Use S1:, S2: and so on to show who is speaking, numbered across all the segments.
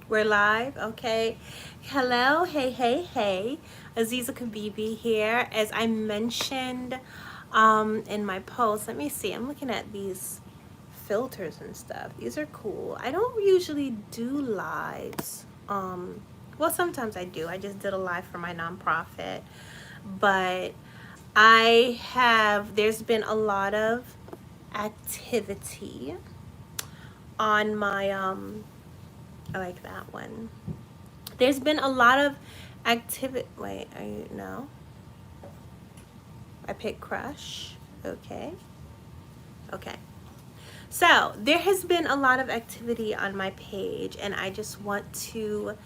S1: We're live, okay. Hello, hey. Aziza Kibibi here. As I mentioned in my post, let me see. I'm looking at these filters and stuff. These are cool. I don't usually do lives. Well, sometimes I do. I just did a live for my nonprofit, but there's been a lot of activity on my I like that one. There's been a lot of activity. Wait, are you no? I picked crush. Okay. Okay. So there has been a lot of activity on my page, and I just want to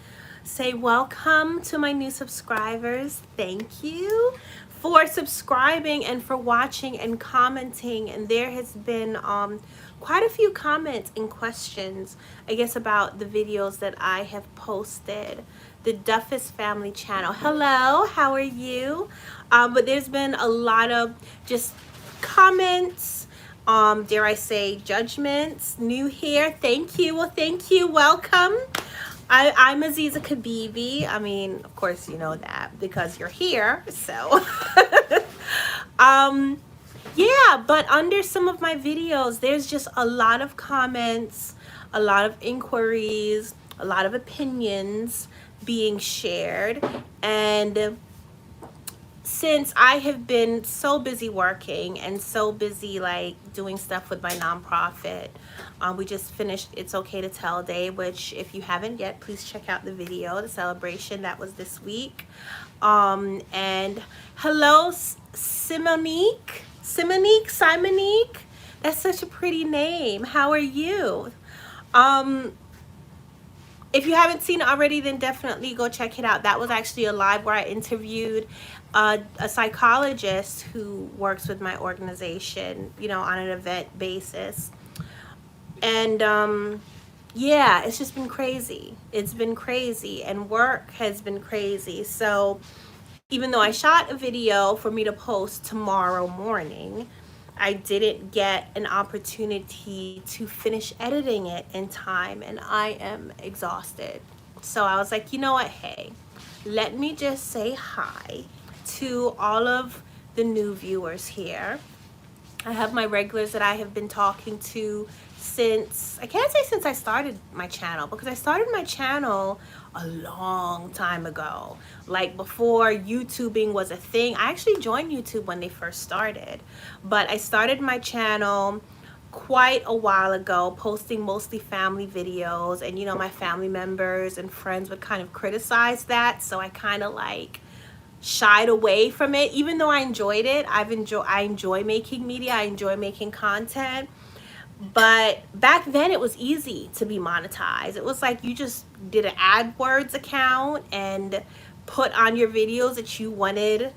S1: say welcome to my new subscribers. Thank you for subscribing and for watching and commenting. And there has been quite a few comments and questions, I guess, about the videos that I have posted. The Duffus Family channel. Hello, how are you? But there's been a lot of just comments, dare I say judgments. New here. Thank you. Well, thank you. Welcome. I'm Aziza Kibibi. I mean, of course you know that because you're here. So yeah, but under some of my videos there's just a lot of comments, a lot of inquiries, a lot of opinions being shared. And since I have been so busy working and so busy like doing stuff with my nonprofit, we just finished It's Okay to Tell Day, which if you haven't yet, please check out the video, the celebration that was this week. And hello, Simonique. That's such a pretty name. How are you? If you haven't seen it already, then definitely go check it out. That was actually a live where I interviewed a psychologist who works with my organization, you know, on an event basis. And yeah, it's just been crazy. It's been crazy, and work has been crazy. So even though I shot a video for me to post tomorrow morning, I didn't get an opportunity to finish editing it in time, and I am exhausted. So I was like, you know what? Hey, let me just say hi to all of the new viewers here. I have my regulars that I have been talking to since, I can't say since I started my channel, because I started my channel a long time ago, like before YouTubing was a thing. I actually joined YouTube when they first started, but I started my channel quite a while ago, posting mostly family videos, and you know, my family members and friends would kind of criticize that, so I kind of like shied away from it. Even though I enjoyed it, I enjoy making media, I enjoy making content. But back then it was easy to be monetized. It was like you just did an AdWords account and put on your videos that you wanted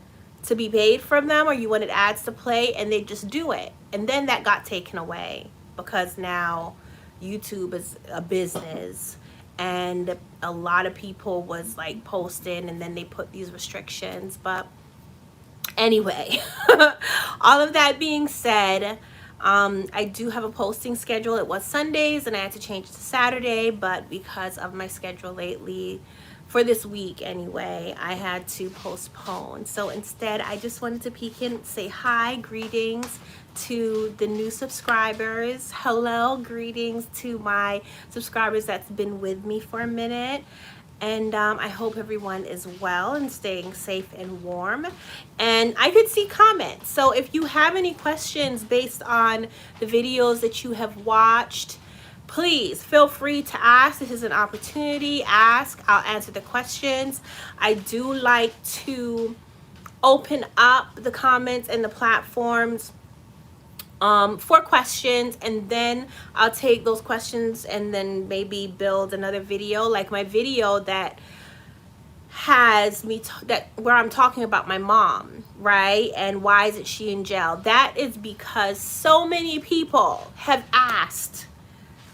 S1: to be paid from them, or you wanted ads to play, and they just do it. And then that got taken away because now YouTube is a business, and a lot of people was like posting, and then they put these restrictions. But anyway, all of that being said, I do have a posting schedule. It was Sundays and I had to change it to Saturday, but because of my schedule lately, for this week anyway, I had to postpone. So instead, I just wanted to peek in, say hi, greetings to the new subscribers. Hello, greetings to my subscribers that's been with me for a minute. And I hope everyone is well and staying safe and warm. And I could see comments. So if you have any questions based on the videos that you have watched, please feel free to ask. This is an opportunity. Ask. I'll answer the questions. I do like to open up the comments and the platforms for questions, and then I'll take those questions and then maybe build another video, like my video that has me where I'm talking about my mom, right? And why isn't she in jail? That is because so many people have asked,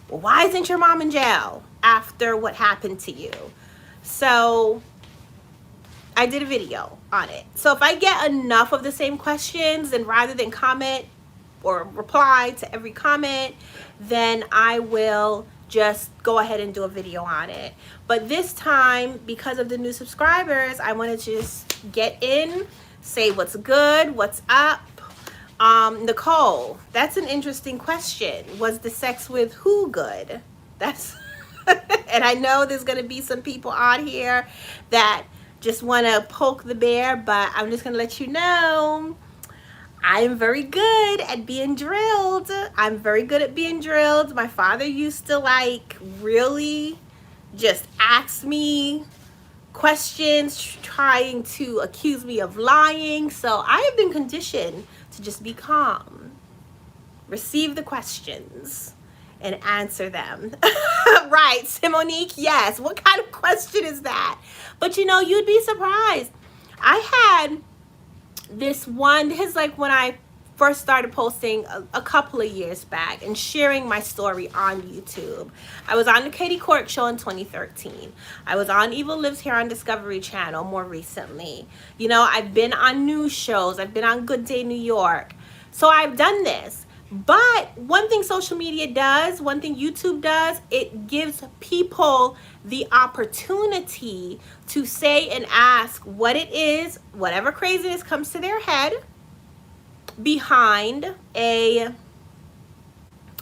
S1: well, why isn't your mom in jail after what happened to you? So I did a video on it. So if I get enough of the same questions, then rather than comment or reply to every comment, then I will just go ahead and do a video on it. But this time, because of the new subscribers, I wanted to just get in, say what's good, what's up. Nicole, that's an interesting question. Was the sex with who good? That's and I know there's going to be some people on here that just want to poke the bear, but I'm just going to let you know I am very good at being drilled. I'm very good at being drilled. My father used to like really just ask me questions, trying to accuse me of lying. So I have been conditioned to just be calm, receive the questions, and answer them. Right, Simonique, yes. What kind of question is that? But you know, you'd be surprised. I had this is like when I first started posting a couple of years back and sharing my story on YouTube. I was on the Katie Couric show in 2013. I was on Evil Lives Here on Discovery Channel more recently. You know, I've been on news shows. I've been on Good Day New York. So I've done this. But one thing social media does, one thing YouTube does, it gives people the opportunity to say and ask what it is, whatever craziness comes to their head, behind a,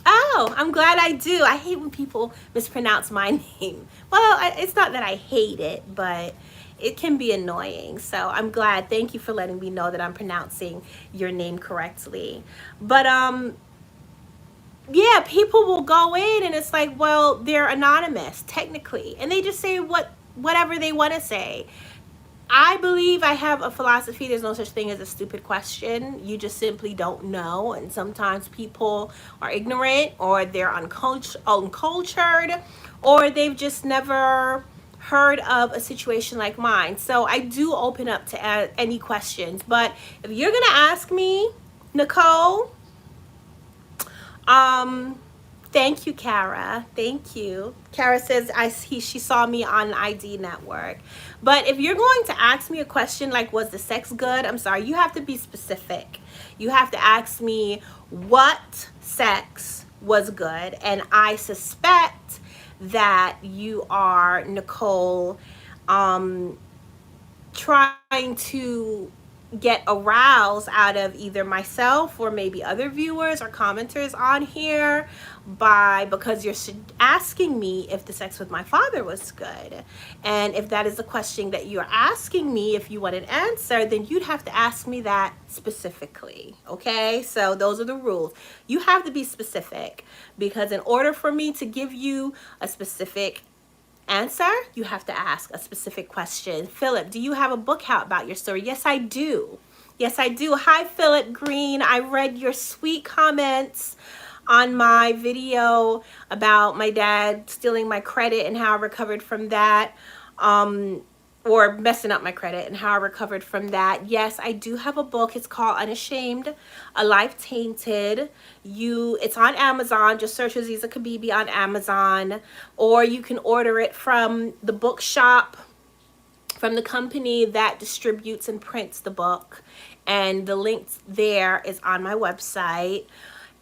S1: oh, I'm glad I do. I hate when people mispronounce my name. Well, it's not that I hate it, but it can be annoying. So I'm glad. Thank you for letting me know that I'm pronouncing your name correctly. But yeah, people will go in and it's like, well, they're anonymous technically, and they just say whatever they want to say. I believe I have a philosophy. There's no such thing as a stupid question. You just simply don't know. And sometimes people are ignorant, or they're uncultured, or they've just never heard of a situation like mine. So I do open up to any questions. But if you're going to ask me, Nicole, thank you, Kara. Thank you. Kara says she saw me on ID Network. But if you're going to ask me a question like, was the sex good? I'm sorry, you have to be specific. You have to ask me what sex was good. And I suspect that you are, Nicole, trying to get aroused out of either myself or maybe other viewers or commenters on here because you're asking me if the sex with my father was good. And if that is the question that you're asking me, if you want an answer, then you'd have to ask me that specifically. Okay, so those are the rules. You have to be specific, because in order for me to give you a specific answer, you have to ask a specific question. Philip, do you have a book out about your story? Yes, I do. Yes, I do. Hi, Philip Green. I read your sweet comments on my video about my dad stealing my credit and how I recovered from that. Or messing up my credit and how I recovered from that. Yes, I do have a book. It's called Unashamed, A Life Tainted. It's on Amazon. Just search Aziza Kibibi on Amazon. Or you can order it from the bookshop, from the company that distributes and prints the book. And the link there is on my website.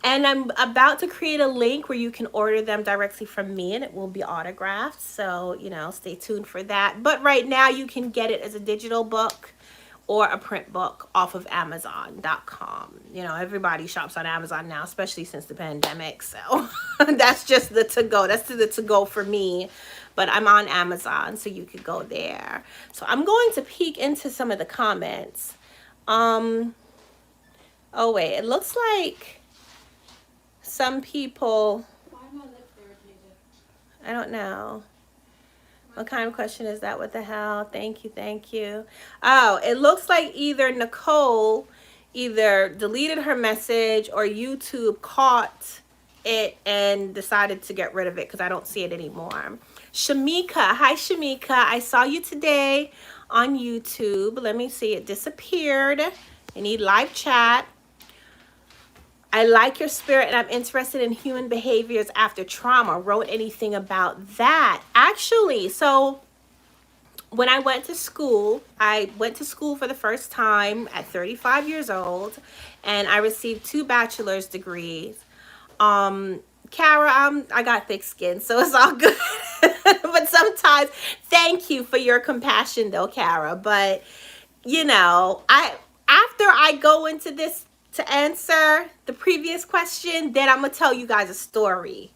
S1: And I'm about to create a link where you can order them directly from me, and it will be autographed. So, you know, stay tuned for that. But right now you can get it as a digital book or a print book off of Amazon.com. You know, everybody shops on Amazon now, especially since the pandemic. So that's just the to-go. That's the to-go for me. But I'm on Amazon, so you could go there. So I'm going to peek into some of the comments. Oh, wait. It looks like some people,
S2: Why are my lips irritated?
S1: I don't know. What kind of question is that? What the hell? Thank you, thank you. Oh, it looks like either Nicole either deleted her message or YouTube caught it and decided to get rid of it because I don't see it anymore. Shamika, hi Shamika. I saw you today on YouTube. Let me see, it disappeared. I need live chat. I like your spirit and I'm interested in human behaviors after trauma. Wrote anything about that? Actually, so when I went to school for the first time at 35 years old, and I received 2 bachelor's degrees. Kara, I got thick skin, so it's all good. But sometimes, thank you for your compassion, though, Kara. But I after I go into this to answer the previous question, then I'm gonna tell you guys a story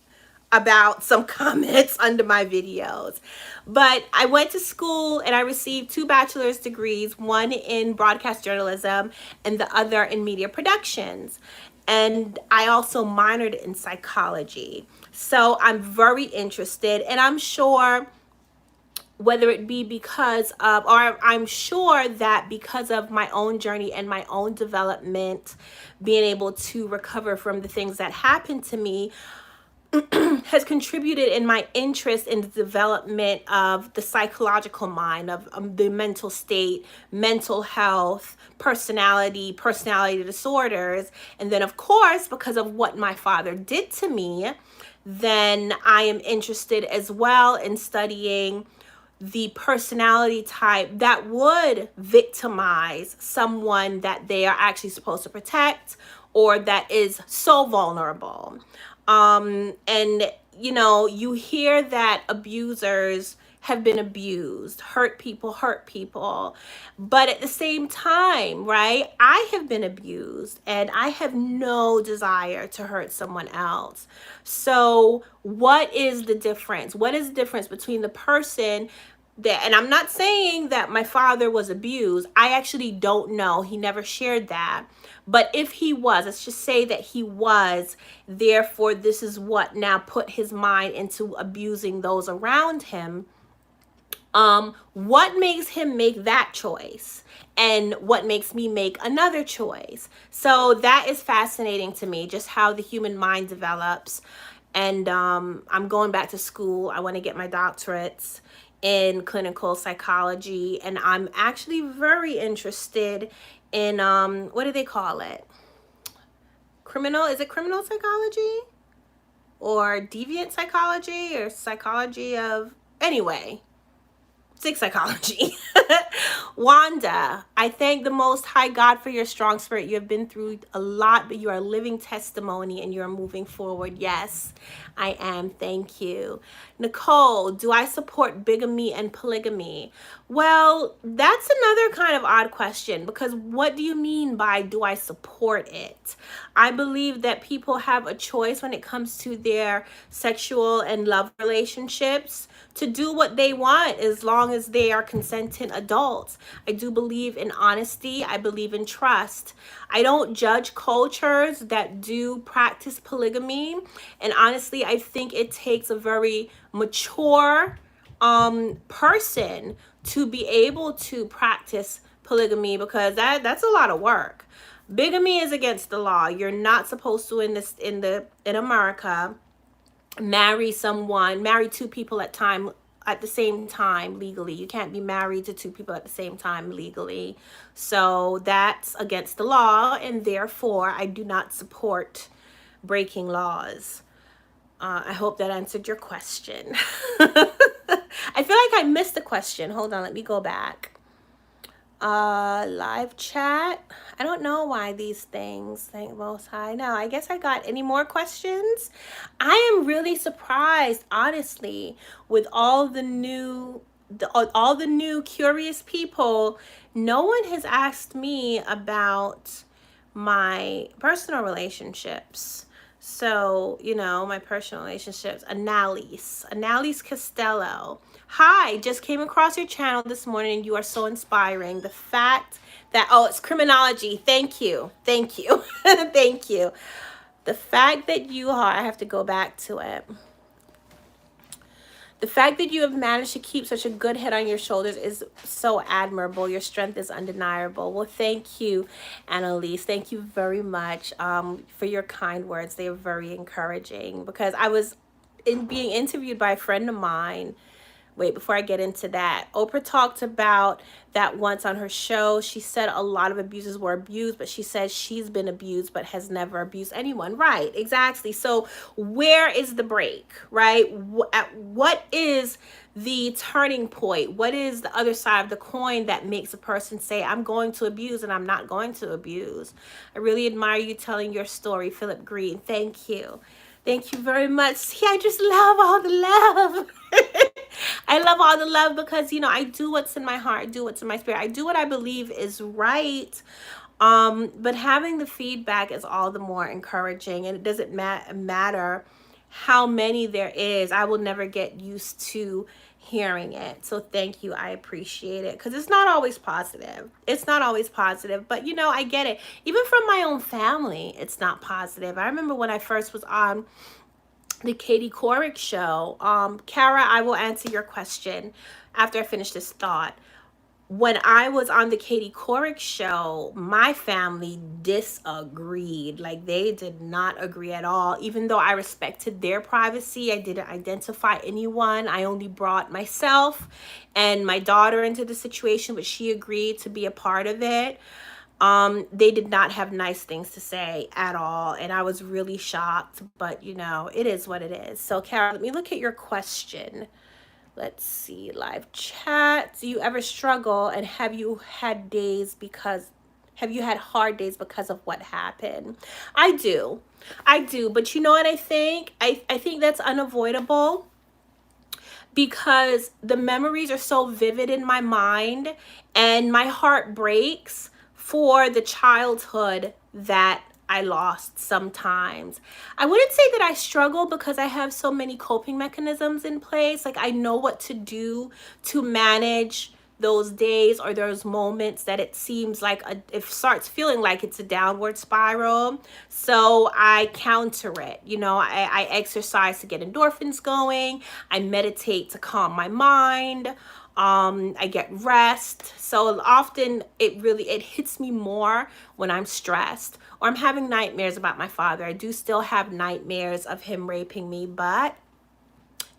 S1: about some comments under my videos. But I went to school and I received 2 bachelor's degrees, one in broadcast journalism and the other in media productions. And I also minored in psychology. So I'm very interested, and I'm sure whether it be because of, or I'm sure that because of my own journey and my own development, being able to recover from the things that happened to me has contributed in my interest in the development of the psychological mind, of the mental state, mental health, personality disorders. And then, of course, because of what my father did to me, then I am interested as well in studying the personality type that would victimize someone that they are actually supposed to protect, or that is so vulnerable. And you hear that abusers have been abused, hurt people, but at the same time, right, I have been abused and I have no desire to hurt someone else. So what is the difference? What is the difference between the person that, and I'm not saying that my father was abused. I actually don't know. He never shared that. But if he was, let's just say that he was, therefore this is what now put his mind into abusing those around him. What makes him make that choice? And what makes me make another choice? So that is fascinating to me, just how the human mind develops. And I'm going back to school. I want to get my doctorates in clinical psychology, and I'm actually very interested in what do they call it? Is it criminal psychology? Or deviant psychology, or psychology of, anyway, sick psychology. Wanda, I thank the Most High God for your strong spirit. You have been through a lot, but you are a living testimony and you're moving forward. Yes, I am. Thank you. Nicole, do I support bigamy and polygamy? Well, that's another kind of odd question, because what do you mean by do I support it? I believe that people have a choice when it comes to their sexual and love relationships to do what they want as long as they are consenting adults. I do believe in honesty. I believe in trust. I don't judge cultures that do practice polygamy. And honestly, I think it takes a very mature person to be able to practice polygamy, because that's a lot of work. Bigamy is against the law. You're not supposed to in America marry 2 people at the same time legally. You can't be married to 2 people at the same time legally. So that's against the law, and therefore I do not support breaking laws. I hope that answered your question. I feel like I missed the question. Hold on, let me go back. Live chat. I don't know why these things, thank Most High. No, I guess I got any more questions. I am really surprised, honestly, with all the new curious people. No one has asked me about my personal relationships. So, my personal relationships. Annalise Costello. Hi, just came across your channel this morning and you are so inspiring. The fact that, it's criminology. Thank you. Thank you. Thank you. The fact that I have to go back to it. The fact that you have managed to keep such a good head on your shoulders is so admirable. Your strength is undeniable. Well, thank you, Annalise. Thank you very much for your kind words. They are very encouraging, because I was being interviewed by a friend of mine. Wait, before I get into that, Oprah talked about that once on her show. She said a lot of abusers were abused, but she says she's been abused but has never abused anyone. Right, exactly. So where is the break, right? What is the turning point? What is the other side of the coin that makes a person say, I'm going to abuse and I'm not going to abuse? I really admire you telling your story, Philip Green. Thank you. Thank you very much. See, I just love all the love. I love all the love because, I do what's in my heart, I do what's in my spirit. I do what I believe is right. But having the feedback is all the more encouraging, and it doesn't matter how many there is. I will never get used to hearing it. So thank you. I appreciate it, because it's not always positive. It's not always positive, but I get it. Even from my own family, it's not positive. I remember when I first was on the Katie Couric show. Kara, I will answer your question after I finish this thought. When I was on the Katie Couric show, my family disagreed. Like, they did not agree at all. Even though I respected their privacy, I didn't identify anyone. I only brought myself and my daughter into the situation, but she agreed to be a part of it. They did not have nice things to say at all, and I was really shocked, but it is what it is. So Kara, let me look at your question. Let's see, live chat. Do you ever struggle, and have you had hard days because of what happened? I do, but you know what I think? I think that's unavoidable, because the memories are so vivid in my mind, and my heart breaks for the childhood that I lost sometimes. I wouldn't say that I struggle, because I have so many coping mechanisms in place. Like, I know what to do to manage those days or those moments that it seems like it starts feeling like it's a downward spiral. So I counter it. I exercise to get endorphins going. I meditate to calm my mind. I get rest. So often it hits me more when I'm stressed or I'm having nightmares about my father. I do still have nightmares of him raping me, but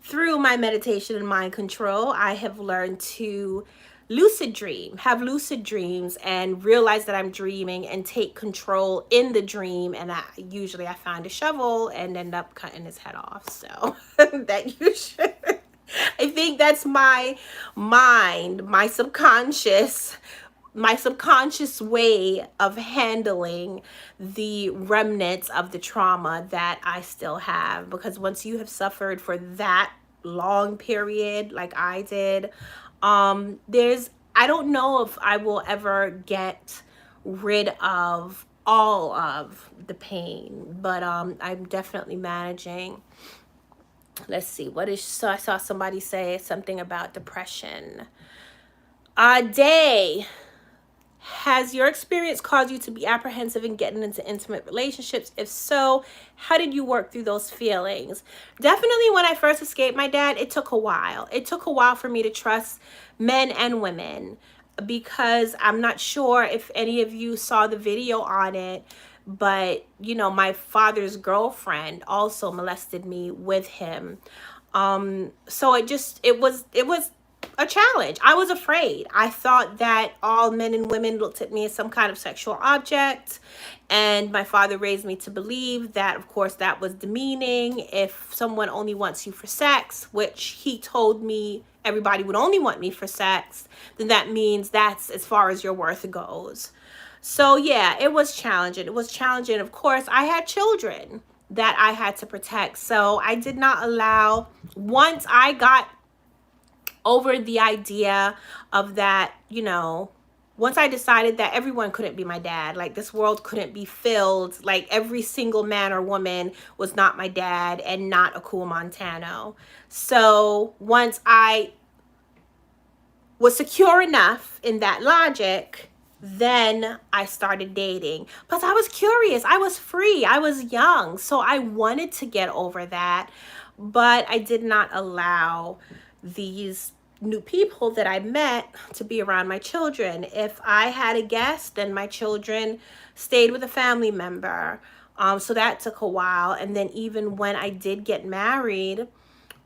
S1: through my meditation and mind control, I have learned to have lucid dreams, and realize that I'm dreaming and take control in the dream. And usually I find a shovel and end up cutting his head off. So that usually, I think that's my mind, my subconscious way of handling the remnants of the trauma that I still have. Because once you have suffered for that long period, like I did, I don't know if I will ever get rid of all of the pain, but I'm definitely managing. Let's see, so I saw somebody say something about depression. Day, has your experience caused you to be apprehensive in getting into intimate relationships? If so, how did you work through those feelings? Definitely, when I first escaped my dad, it took a while. It took a while for me to trust men and women, because I'm not sure if any of you saw the video on it, but my father's girlfriend also molested me with him. So it was a challenge. I was afraid. I thought that all men and women looked at me as some kind of sexual object, and my father raised me to believe that, of course, that was demeaning. If someone only wants you for sex, which he told me everybody would only want me for sex, then that means that's as far as your worth goes. So yeah, it was challenging. Of course, I had children that I had to protect. So I did not allow, once I got over the idea of that, once I decided that everyone couldn't be my dad, like this world couldn't be filled, like every single man or woman was not my dad and not a cool Montano. So once I was secure enough in that logic, then I started dating. But I was curious, I was free, I was young, so I wanted to get over that, but I did not allow these new people that I met to be around my children. If I had a guest, then my children stayed with a family member. So that took a while. And then even when I did get married,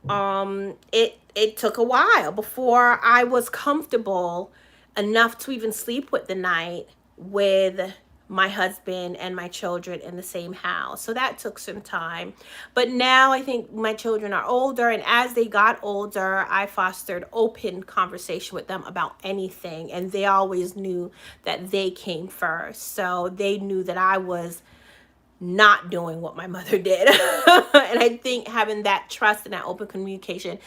S1: it took a while before I was comfortable enough to even sleep with the night with my husband and my children in the same house. So that took some time. But now I think my children are older, and as they got older, I fostered open conversation with them about anything, and they always knew that they came first. So they knew that I was not doing what my mother did. And I think having that trust and that open communication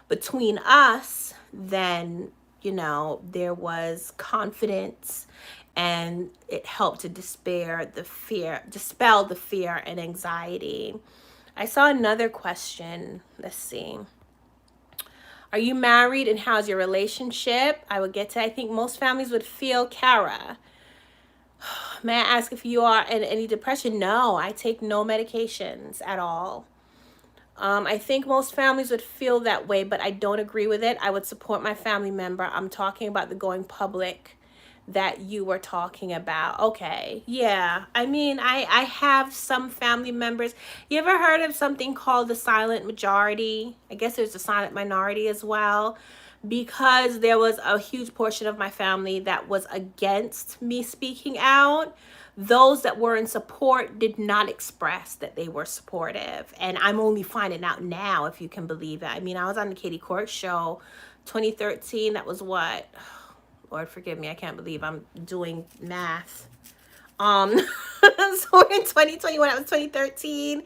S1: between us, then, there was confidence, and it helped to dispel the fear and anxiety. I saw another question. Let's see. Are you married and how's your relationship? I would get to, I think most families would feel, Kara. May I ask if you are in any depression? No, I take no medications at all. I think most families would feel that way, but I don't agree with it. I would support my family member. I'm talking about the going public that you were talking about. Okay, yeah. I mean, I have some family members. You ever heard of something called the silent majority? I guess there's a silent minority as well, because there was a huge portion of my family that was against me speaking out. Those that were in support did not express that they were supportive. And I'm only finding out now, if you can believe it. I mean, I was on the Katie Court show 2013. That was what? Lord forgive me, I can't believe I'm doing math. So we're in 2021, that was 2013.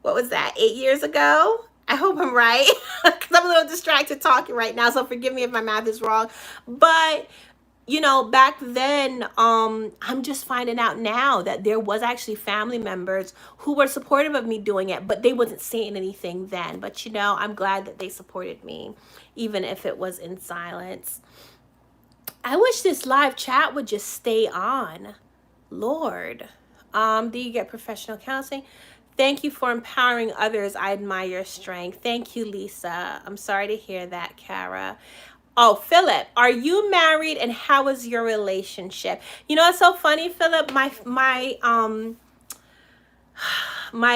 S1: What was that, 8 years ago? I hope I'm right, because I'm a little distracted talking right now, so forgive me if my math is wrong. But back then, I'm just finding out now that there was actually family members who were supportive of me doing it, but they wasn't saying anything then. But I'm glad that they supported me, even if it was in silence. I wish this live chat would just stay on. Lord. Do you get professional counseling? Thank you for empowering others. I admire your strength. Thank you, Lisa. I'm sorry to hear that, Kara. Oh, Philip, are you married and how is your relationship? It's so funny, Philip. My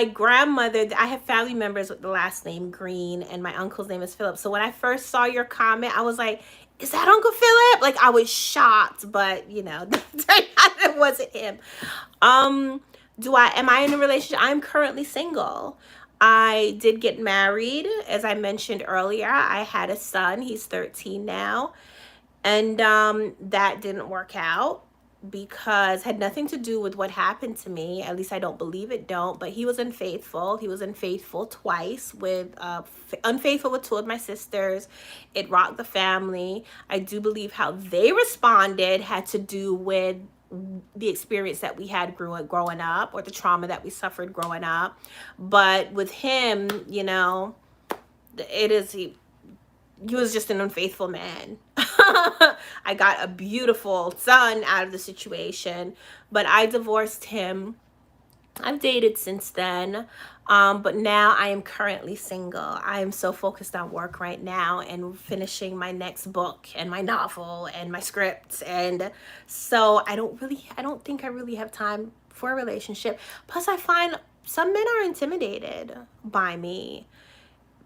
S1: grandmother, I have family members with the last name Green, and my uncle's name is Philip. So when I first saw your comment, I was like, is that Uncle Philip? Like, I was shocked, but it wasn't him. Am I in a relationship? I'm currently single. I did get married, as I mentioned earlier. I had a son. He's 13 now. And that didn't work out, because had nothing to do with what happened to me. At least I don't believe it don't. But he was unfaithful. He was unfaithful twice, unfaithful with two of my sisters. It rocked the family. I do believe how they responded had to do with the experience that we had growing up, or the trauma that we suffered growing up. But with him, he was just an unfaithful man. I got a beautiful son out of the situation, but I divorced him. I've dated since then, but now I am currently single. I am so focused on work right now and finishing my next book and my novel and my script, and so I don't think I really have time for a relationship. Plus, I find some men are intimidated by me,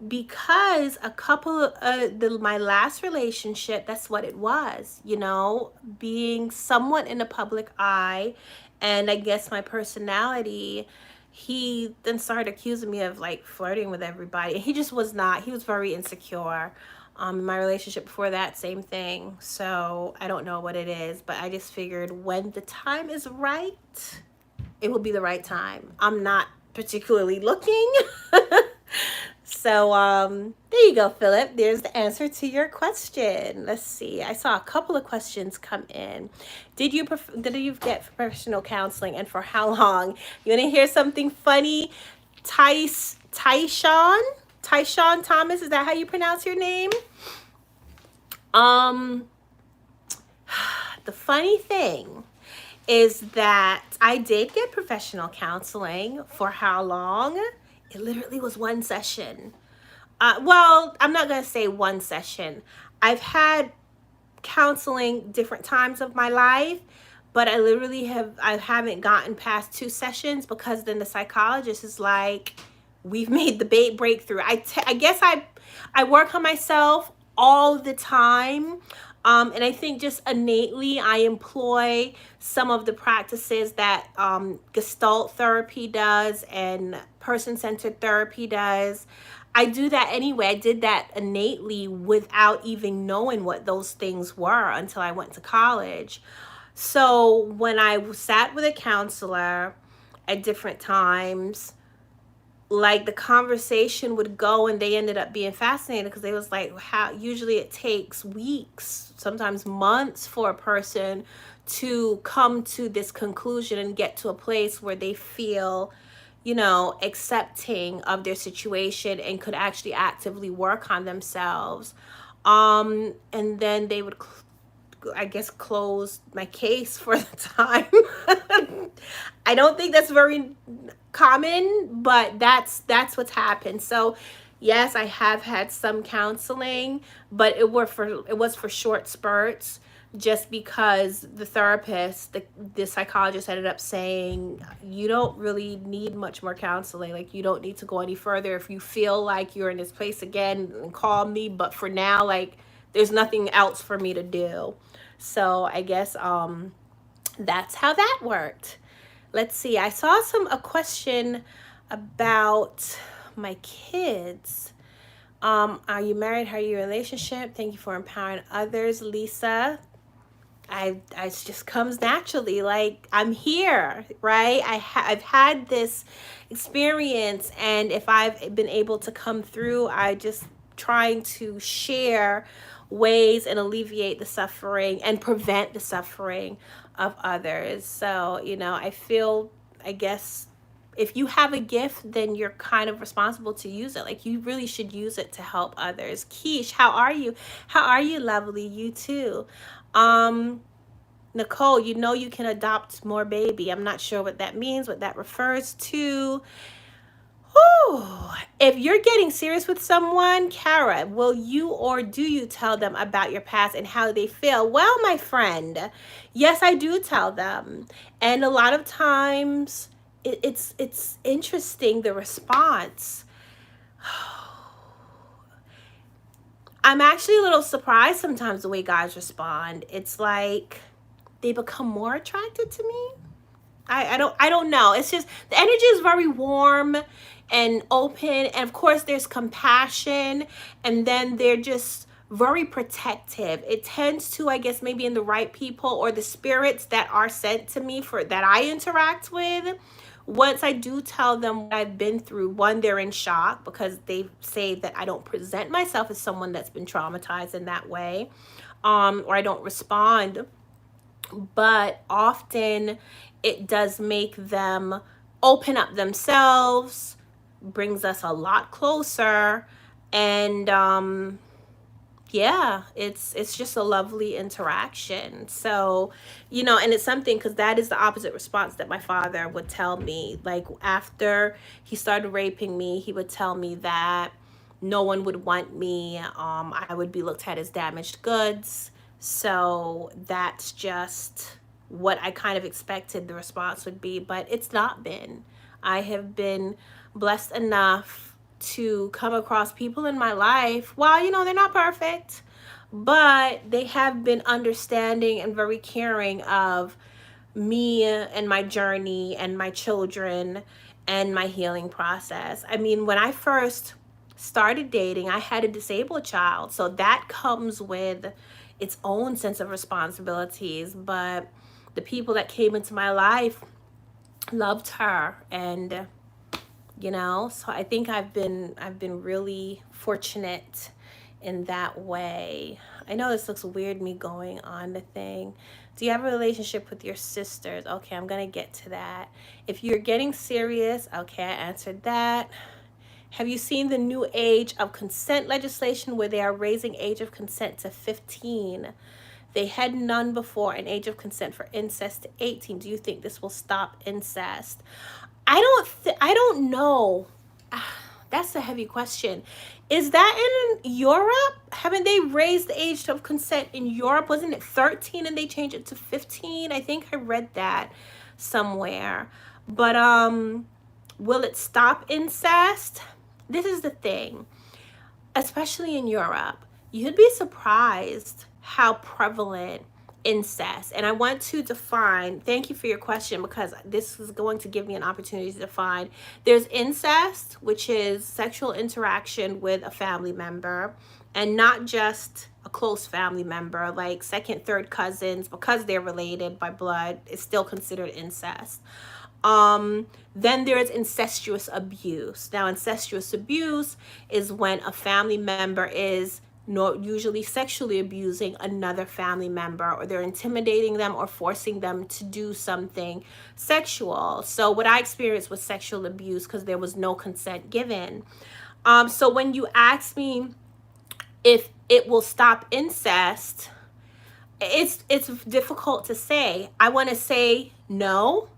S1: because a couple of my last relationship, that's what it was, being somewhat in the public eye, and I guess my personality, he then started accusing me of like flirting with everybody, and he just was not. He was very insecure. In my relationship before that, same thing. So I don't know what it is, but I just figured when the time is right, it will be the right time. I'm not particularly looking. So there you go, Philip. There's the answer to your question. Let's see. I saw a couple of questions come in. Did you get professional counseling, and for how long? You want to hear something funny? Tyshawn Thomas, is that how you pronounce your name? The funny thing is that I did get professional counseling. For how long? It literally was one session. Well, I'm not going to say one session. I've had counseling different times of my life, but I haven't gotten past 2 sessions, because then the psychologist is like, we've made the breakthrough. I guess I work on myself all the time. And I think just innately I employ some of the practices that Gestalt therapy does and person-centered therapy does. I do that anyway. I did that innately without even knowing what those things were until I went to college. So when I sat with a counselor at different times, like the conversation would go, and they ended up being fascinated because they was like, how usually it takes weeks, sometimes months, for a person to come to this conclusion and get to a place where they feel, accepting of their situation and could actually actively work on themselves. And then they would, I guess, close my case for the time. I don't think that's very common, but that's what's happened. So yes, I have had some counseling, but it was for short spurts, just because the therapist, the psychologist, ended up saying, you don't really need much more counseling. Like, you don't need to go any further. If you feel like you're in this place again, call me, but for now, like, there's nothing else for me to do. So I guess that's how that worked. Let's see. I saw a question about my kids. Are you married? How are your relationship? Thank you for empowering others, Lisa. It just comes naturally. Like, I'm here, right? I've had this experience, and if I've been able to come through, I just trying to share ways and alleviate the suffering and prevent the suffering of others. So, I feel, I guess, if you have a gift, then you're kind of responsible to use it. Like, you really should use it to help others. Keish, how are you? How are you, lovely? You too. Nicole, you can adopt more baby. I'm not sure what that means, what that refers to. Whew. If you're getting serious with someone, Kara, will you or do you tell them about your past and how they feel? Well, my friend, yes, I do tell them. And a lot of times it's interesting, the response. I'm actually a little surprised sometimes the way guys respond. It's like they become more attracted to me. I don't know. It's just the energy is very warm and open, and of course there's compassion, and then they're just very protective. It tends to, I guess, maybe in the right people or the spirits that are sent to me for that I interact with. Once I do tell them what I've been through, one, they're in shock because they say that I don't present myself as someone that's been traumatized in that way, or I don't respond. But often it does make them open up themselves, brings us a lot closer, and yeah, it's just a lovely interaction. So, and it's something, because that is the opposite response that my father would tell me. Like, after he started raping me, he would tell me that no one would want me. I would be looked at as damaged goods. So that's just what I kind of expected the response would be, but it's not been. I have been blessed enough to come across people in my life. Well, they're not perfect, but they have been understanding and very caring of me and my journey and my children and my healing process. I mean, when I first started dating, I had a disabled child, so that comes with its own sense of responsibilities. But the people that came into my life loved her, and so I think I've been really fortunate in that way. I know this looks weird, me going on the thing. Do you have a relationship with your sisters? Okay, I'm gonna get to that. If you're getting serious, okay, I answered that. Have you seen the new age of consent legislation where they are raising age of consent to 15? They had none before, an age of consent for incest to 18. Do you think this will stop incest? I don't know. That's a heavy question. Is that in Europe? Haven't they raised the age of consent in Europe? Wasn't it 13 and they changed it to 15? I think I read that somewhere. But will it stop incest? This is the thing. Especially in Europe, you'd be surprised how prevalent incest. And I want to define, thank you for your question, because this is going to give me an opportunity to define. There's incest, which is sexual interaction with a family member, and not just a close family member, like second, third cousins, because they're related by blood, is still considered incest. Then there's incestuous abuse. Now, incestuous abuse is when a family member is not usually sexually abusing another family member, or they're intimidating them or forcing them to do something sexual. So what I experienced was sexual abuse because there was no consent given. So when you ask me if it will stop incest, it's difficult to say. I want to say no,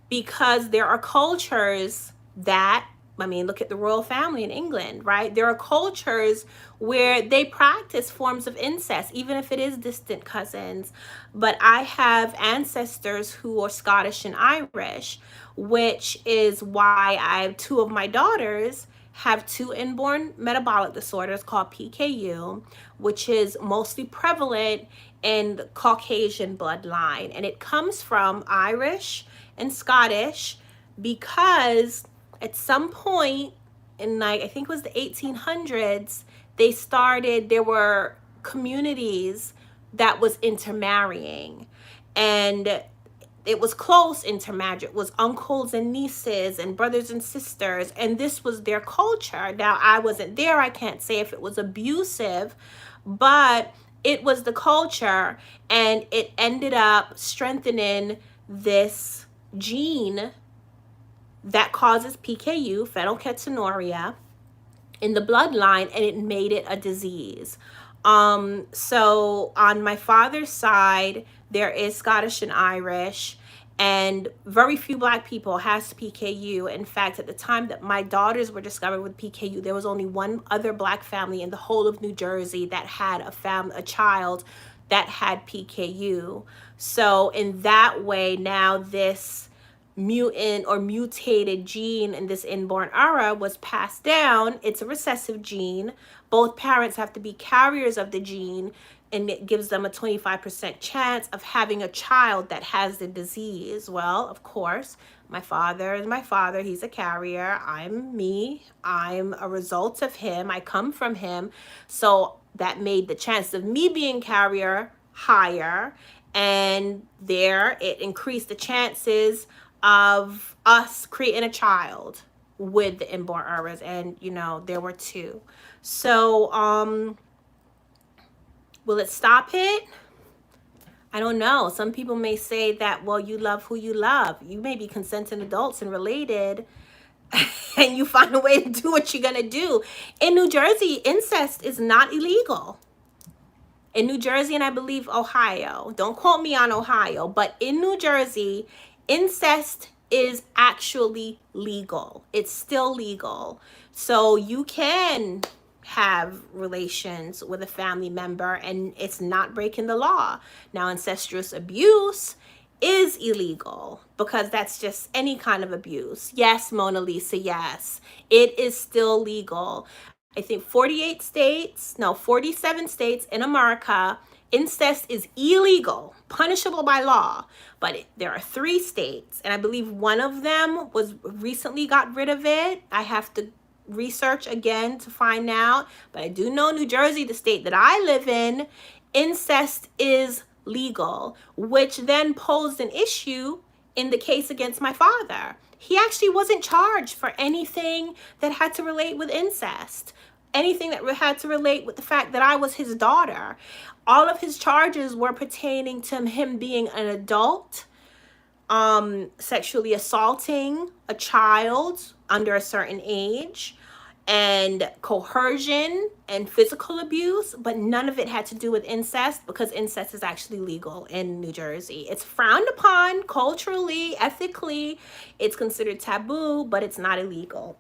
S1: because there are cultures that, I mean, look at the royal family in England, right? There are cultures where they practice forms of incest, even if it is distant cousins. But I have ancestors who are Scottish and Irish, which is why I have two of my daughters have two inborn metabolic disorders called PKU, which is mostly prevalent in the Caucasian bloodline. And it comes from Irish and Scottish, because at some point in, like, I think it was the 1800s, there were communities that was intermarrying, and it was close intermarriage. It was uncles and nieces and brothers and sisters, and this was their culture. Now, I wasn't there. I can't say if it was abusive, but it was the culture, and it ended up strengthening this gene that causes PKU, phenylketonuria, in the bloodline, and it made it a disease. So on my father's side, there is Scottish and Irish, and very few Black people has PKU. In fact, at the time that my daughters were discovered with PKU, there was only one other Black family in the whole of New Jersey that had a child that had PKU. So in that way, now this mutant or mutated gene in this inborn era was passed down. It's a recessive gene. Both parents have to be carriers of the gene, and it gives them a 25% chance of having a child that has the disease. Well, of course, my father is my father. He's a carrier. I'm me. I'm a result of him. I come from him. So that made the chance of me being carrier higher, and there it increased the chances of us creating a child with the inborn errors. And there were two. So will it stop it? I don't know. Some people may say that, well, you love who you love. You may be consenting adults and related, and you find a way to do what you're gonna do. In New Jersey, incest is not illegal. In New Jersey, and I believe Ohio, don't quote me on Ohio, but in New Jersey, incest is actually legal. It's still legal. So you can have relations with a family member, and it's not breaking the law. Now, incestuous abuse is illegal, because that's just any kind of abuse. Yes, Mona Lisa, yes. It is still legal. I think 47 states in America, incest is illegal, punishable by law. But there are 3 states, and I believe one of them was recently got rid of it. I have to research again to find out. But I do know New Jersey, the state that I live in, incest is legal, which then posed an issue in the case against my father. He actually wasn't charged for anything that had to relate with incest, anything that had to relate with the fact that I was his daughter. All of his charges were pertaining to him being an adult, sexually assaulting a child under a certain age, and coercion and physical abuse, but none of it had to do with incest, because incest is actually legal in New Jersey. It's frowned upon culturally, ethically. It's considered taboo, but it's not illegal.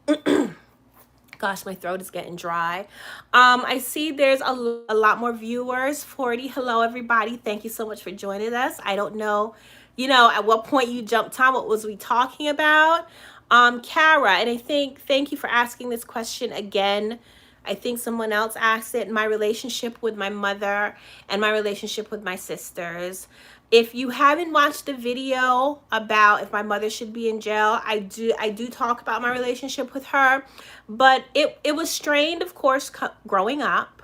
S1: Gosh, my throat is getting dry. I see there's a lot more viewers. 40. Hello, everybody. Thank you so much for joining us. I don't know, at what point you jumped on. What was we talking about? Kara, and thank you for asking this question again. I think someone else asked it. My relationship with my mother and my relationship with my sisters. If you haven't watched the video about if my mother should be in jail, I do talk about my relationship with her, but it was strained, of course, growing up.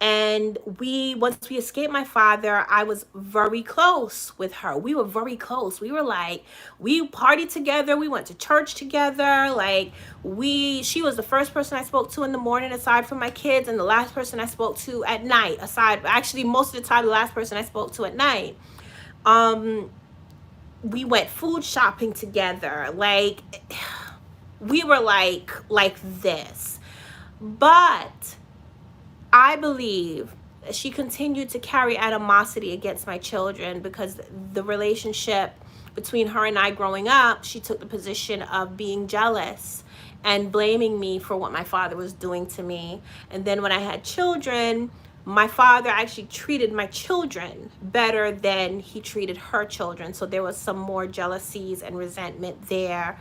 S1: And once we escaped my father, I was very close with her. We were very close. We were like, we partied together. We went to church together. Like, she was the first person I spoke to in the morning, aside from my kids, and the last person I spoke to at night, actually, most of the time, the last person I spoke to at night. We went food shopping together. Like, we were like this. But I believe she continued to carry animosity against my children because the relationship between her and I growing up, she took the position of being jealous and blaming me for what my father was doing to me. And then when I had children, my father actually treated my children better than he treated her children. So there was some more jealousies and resentment there.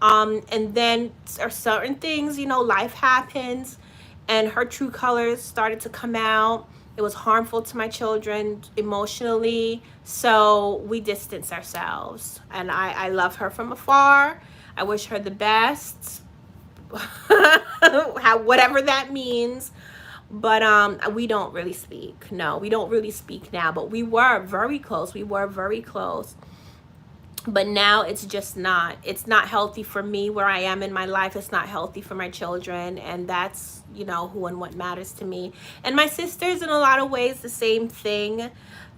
S1: And then there are certain things, life happens, and her true colors started to come out. It was harmful to my children emotionally, so we distanced ourselves. And I love her from afar. I wish her the best, whatever that means. But we don't really speak. No, we don't really speak now. But we were very close. We were very close. But now it's not healthy for me where I am in my life. It's not healthy for my children, and that's who and what matters to me. And my sisters, in a lot of ways, the same thing.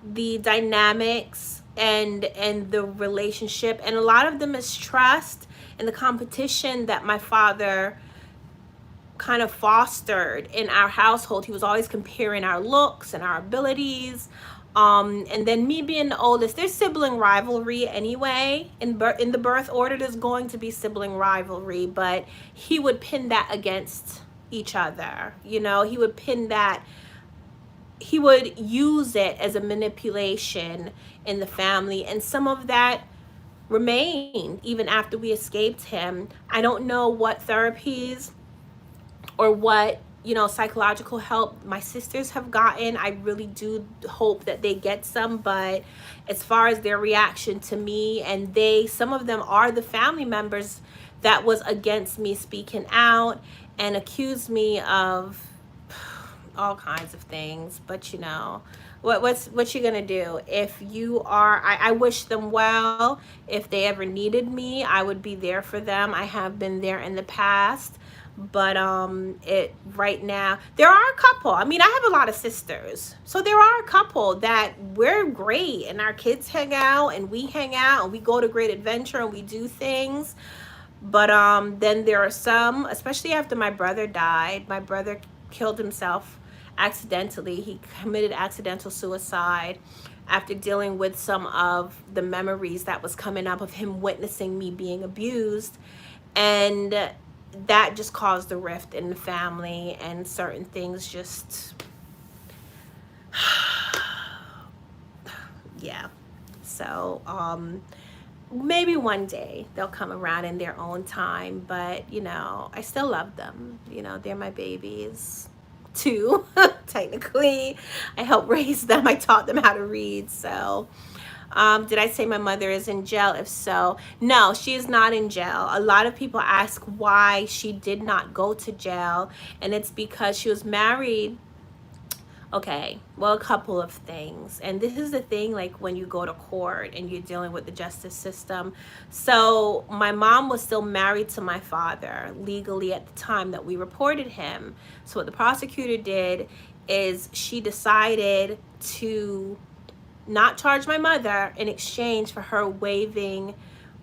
S1: The dynamics and the relationship, and a lot of the mistrust and the competition that my father kind of fostered in our household. He was always comparing our looks and our abilities. And then me being the oldest, there's sibling rivalry anyway. In the birth order, there's going to be sibling rivalry, but he would pin that against each other. He would pin that, he would use it as a manipulation in the family. And some of that remained even after we escaped him. I don't know what therapies or what psychological help my sisters have gotten. I really do hope that they get some. But as far as their reaction to me, and some of them are the family members that was against me speaking out and accused me of all kinds of things. But what you gonna do? If you are, I wish them well. If they ever needed me, I would be there for them. I have been there in the past. But right now, there are a couple. I mean, I have a lot of sisters, so there are a couple that we're great, and our kids hang out, and we hang out, and we go to great adventure, and we do things. But then there are some, especially after my brother died. My brother killed himself accidentally. He committed accidental suicide after dealing with some of the memories that was coming up of him witnessing me being abused. And that just caused a rift in the family, and certain things just yeah. So maybe one day they'll come around in their own time. But I still love them. They're my babies too. Technically, I helped raise them. I taught them how to read. So did I say my mother is in jail? If so, no, she is not in jail. A lot of people ask why she did not go to jail, and it's because she was married. Okay, well, a couple of things. And this is the thing, like when you go to court and you're dealing with the justice system. So my mom was still married to my father legally at the time that we reported him. So what the prosecutor did is she decided to not charge my mother in exchange for her waiving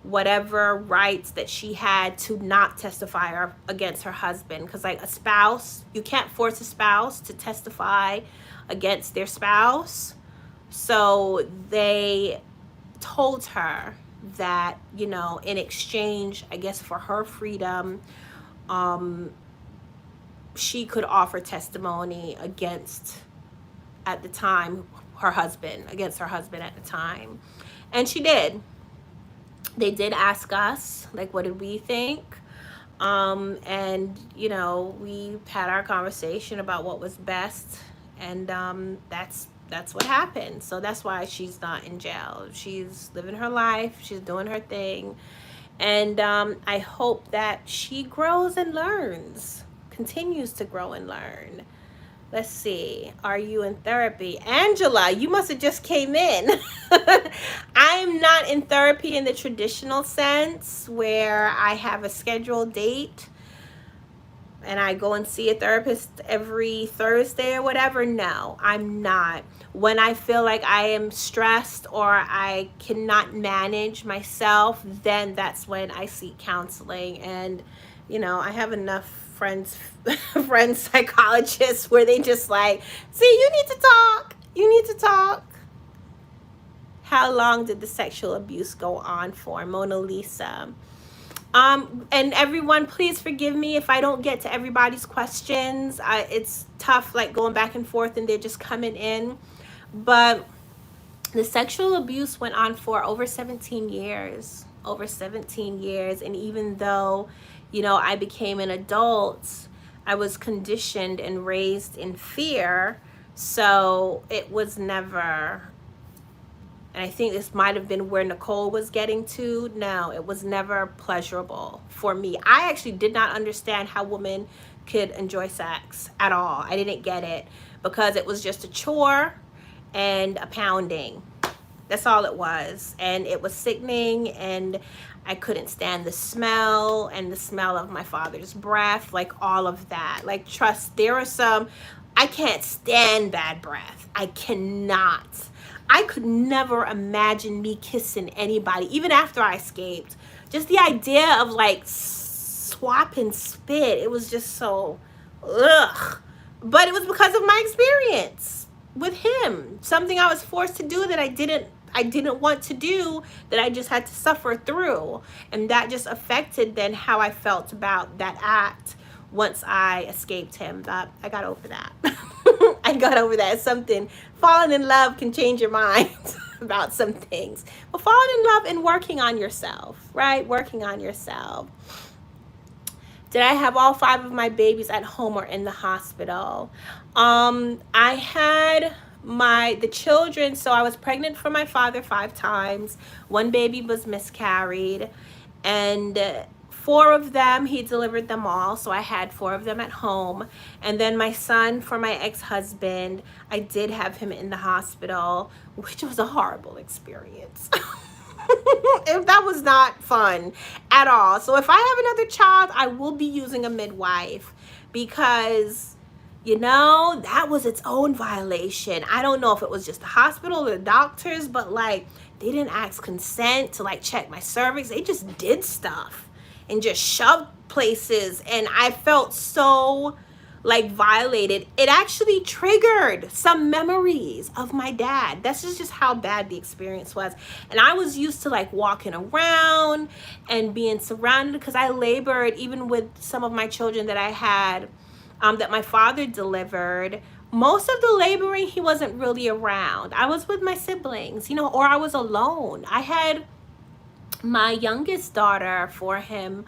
S1: whatever rights that she had to not testify against her husband. Because like a spouse, you can't force a spouse to testify against their spouse. So they told her that, in exchange, I guess, for her freedom, she could offer testimony against, at the time, against her husband at the time. And she did. They did ask us, like, what did we think? And we had our conversation about what was best, and that's what happened. So that's why she's not in jail. She's living her life, she's doing her thing, and I hope that she grows and learns, continues to grow and learn. Let's see. Are you in therapy? Angela, you must have just came in. I'm not in therapy in the traditional sense where I have a scheduled date and I go and see a therapist every Thursday or whatever. No, I'm not. When I feel like I am stressed or I cannot manage myself, then that's when I seek counseling. And, you know, I have enough friends, friends psychologists where they just like, see, you need to talk. You need to talk. How long did the sexual abuse go on for? Mona Lisa. And everyone, please forgive me if I don't get to everybody's questions. It's tough, like going back and forth, and they're just coming in. But the sexual abuse went on for over 17 years. Over 17 years. And even though, you know, I became an adult, I was conditioned and raised in fear. So it was never, and I think this might have been where Nicole was getting to. No, it was never pleasurable for me. I actually did not understand how women could enjoy sex at all. I didn't get it because it was just a chore and a pounding. That's all it was. And it was sickening, and I couldn't stand the smell and the smell of my father's breath, like all of that. Like, trust, there are some, I can't stand bad breath. I cannot. I could never imagine me kissing anybody, even after I escaped. Just the idea of like swapping spit, it was just so, ugh. But it was because of my experience with him. Something I was forced to do that I didn't want to do, that I just had to suffer through. And that just affected then how I felt about that act once I escaped him. But I got over that. I got over that. It's something, falling in love can change your mind about some things. But falling in love and working on yourself, right? Working on yourself. Did I have all 5 of my babies at home or in the hospital? I had the children, so I was pregnant for my father 5 times. 1 baby was miscarried, and 4 of them, he delivered them all, so I had 4 of them at home. And then my son, for my ex-husband, I did have him in the hospital, which was a horrible experience. That was not fun at all. So if I have another child, I will be using a midwife, because, you know, that was its own violation. I don't know if it was just the hospital or the doctors, but like, they didn't ask consent to like check my cervix. They just did stuff and just shoved places, and I felt so like violated. It actually triggered some memories of my dad. This is just how bad the experience was. And I was used to like walking around and being surrounded, because I labored even with some of my children that I had, that my father delivered. Most of the laboring, he wasn't really around. I was with my siblings, you know, or I was alone. I had my youngest daughter for him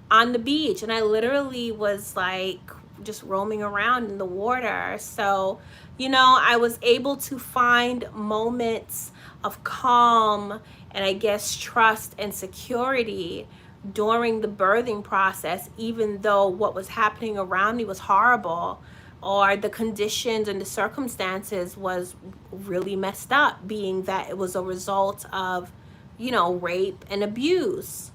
S1: on the beach, and I literally was like just roaming around in the water. So, you know, I was able to find moments of calm and I guess trust and security during the birthing process, even though what was happening around me was horrible, or the conditions and the circumstances was really messed up, being that it was a result of, you know, rape and abuse.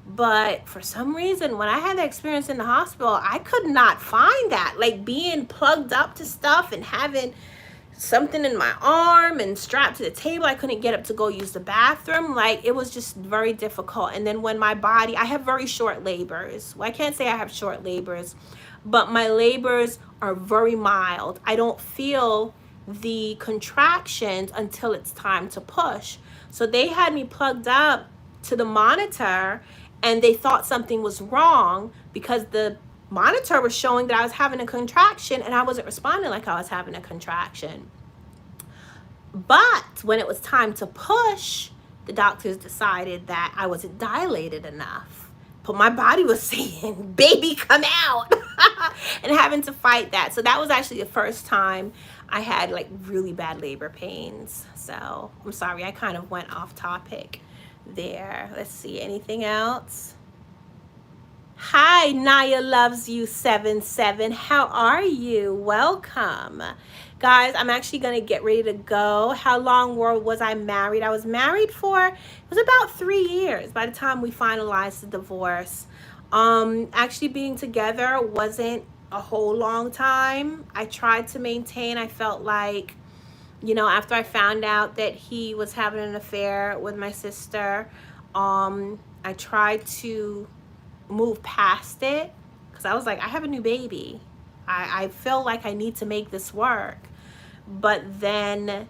S1: But for some reason, when I had that experience in the hospital, I could not find that. Like being plugged up to stuff and having something in my arm and strapped to the table, I couldn't get up to go use the bathroom. Like, it was just very difficult. And then when my body, I have very short labors. Well, I can't say I have short labors, but my labors are very mild. I don't feel the contractions until it's time to push. So they had me plugged up to the monitor, and they thought something was wrong because the monitor was showing that I was having a contraction, and I wasn't responding like I was having a contraction. But when it was time to push, the doctors decided that I wasn't dilated enough. But my body was saying, baby, come out, and having to fight that. So that was actually the first time I had like really bad labor pains. So I'm sorry, I kind of went off topic there. Let's see, anything else? Hi, Naya loves you 77. How are you? Welcome. Guys, I'm actually going to get ready to go. How long was I married? I was married for, it was about 3 years by the time we finalized the divorce. Actually being together wasn't a whole long time. I tried to maintain, I felt like, after I found out that he was having an affair with my sister, I tried to move past it because I was like, I have a new baby. I feel like I need to make this work. But then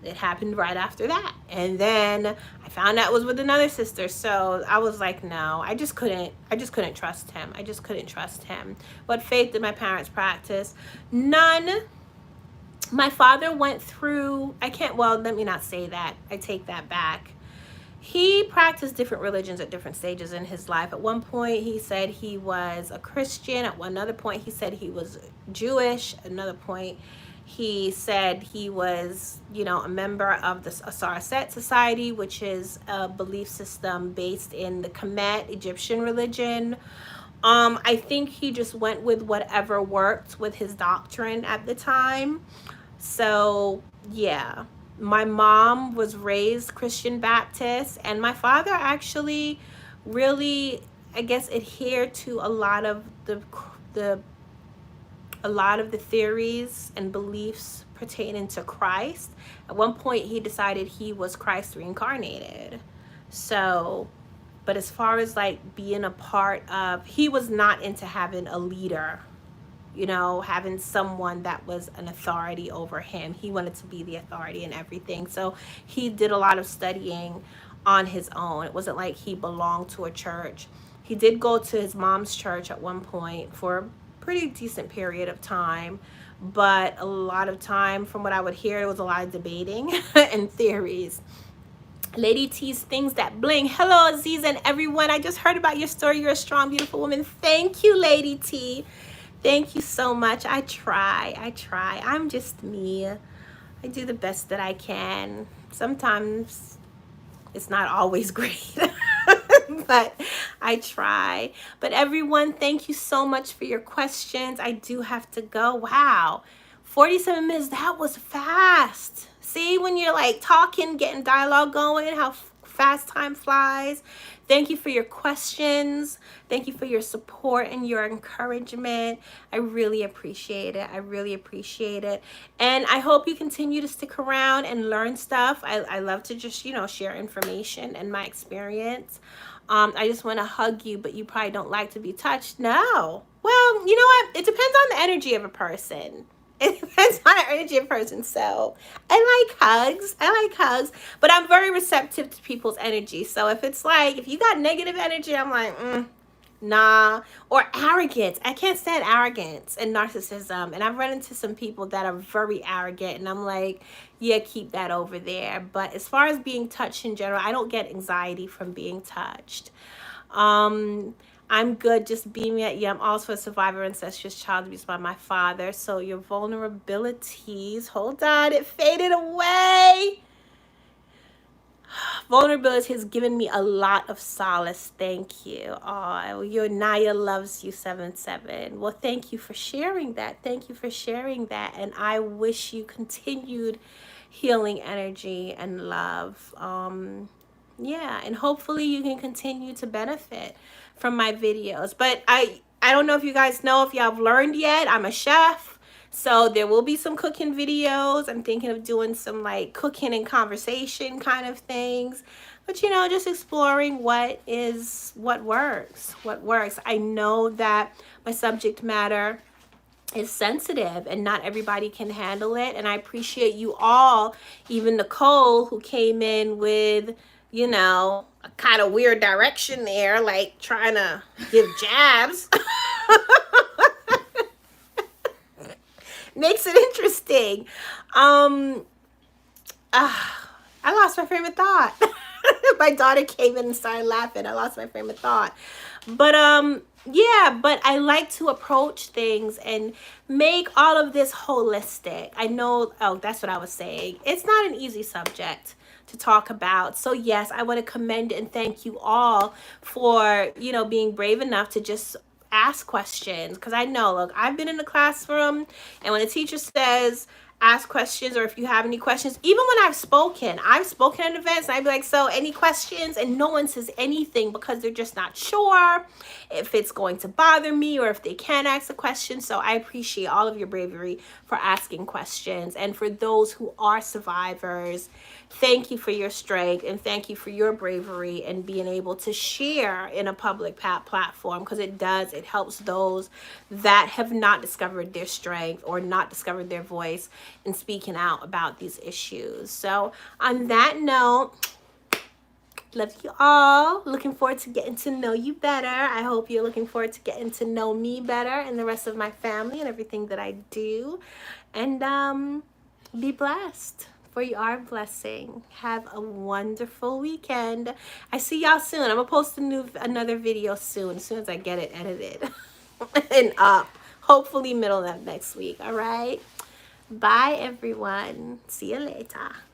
S1: it happened right after that. And then I found out it was with another sister. So I was like, no, I just couldn't trust him. I just couldn't trust him. What faith did my parents practice? None. My father went through, let me not say that. I take that back. He practiced different religions at different stages in his life. At one point, he said he was a Christian. At another point, he said he was Jewish. Another point, he said he was, a member of the Asaraset Society, which is a belief system based in the Kemet Egyptian religion. I think he just went with whatever worked with his doctrine at the time. So, yeah, my mom was raised Christian Baptist, and my father actually really, I guess, adhered to the a lot of the theories and beliefs pertaining to Christ. At one point, he decided he was Christ reincarnated. So, but as far as like being a part of, he was not into having a leader, having someone that was an authority over him. He wanted to be the authority in everything. So he did a lot of studying on his own. It wasn't like he belonged to a church. He did go to his mom's church at one point for a pretty decent period of time. But a lot of time, from what I would hear, there was a lot of debating and theories. Lady T's Things That Bling. Hello, Aziza and everyone. I just heard about your story. You're a strong, beautiful woman. Thank you, Lady T. Thank you so much. I try. I'm just me. I do the best that I can. Sometimes it's not always great, but I try. But everyone, thank you so much for your questions. I do have to go. Wow. 47 minutes. That was fast. See, when you're like talking, getting dialogue going, how fast time flies. Thank you for your questions. Thank you for your support and your encouragement. I really appreciate it. I really appreciate it. And I hope you continue to stick around and learn stuff. I love to just, share information and my experience. I just want to hug you, but you probably don't like to be touched. No. Well, you know what? It depends on the energy of a person. It depends on the energy of a person. So I like hugs, but I'm very receptive to people's energy. So if you got negative energy, I'm like, nah. Or arrogance. I can't stand arrogance and narcissism. And I've run into some people that are very arrogant, and I'm like, yeah, keep that over there. But as far as being touched in general, I don't get anxiety from being touched. I'm good, just beaming at you. I'm also a survivor of incestuous child abuse by my father. So your vulnerabilities, hold on, it faded away. Vulnerability has given me a lot of solace. Thank you. Oh, your Naya loves you 77. Well, thank you for sharing that. Thank you for sharing that. And I wish you continued healing energy and love. Yeah, and hopefully you can continue to benefit from my videos. But I don't know if you guys know, if y'all have learned yet, I'm a chef. So there will be some cooking videos. I'm thinking of doing some like cooking and conversation kind of things. But just exploring what works. What works. I know that my subject matter is sensitive and not everybody can handle it. And I appreciate you all, even Nicole, who came in with, a kind of weird direction there, like trying to give jabs. Makes it interesting. I lost my frame of thought. My daughter came in and started laughing. I lost my frame of thought. But yeah, but I like to approach things and make all of this holistic. I know, that's what I was saying. It's not an easy subject to talk about. So yes, I want to commend and thank you all for, you know, being brave enough to just ask questions. Because I know, look, I've been in the classroom, and when a teacher says ask questions, or if you have any questions, even when I've spoken at events, and I'd be like, so any questions? And no one says anything because they're just not sure if it's going to bother me or if they can ask a question. So I appreciate all of your bravery for asking questions. And for those who are survivors, thank you for your strength, and thank you for your bravery and being able to share in a public platform, because it helps those that have not discovered their strength or not discovered their voice in speaking out about these issues. So on that note, love you all. Looking forward to getting to know you better. I hope you're looking forward to getting to know me better and the rest of my family and everything that I do. And be blessed, for you are a blessing. Have a wonderful weekend. I see y'all soon. I'm gonna post another video soon as I get it edited and up. Hopefully middle of next week. All right. Bye everyone. See you later.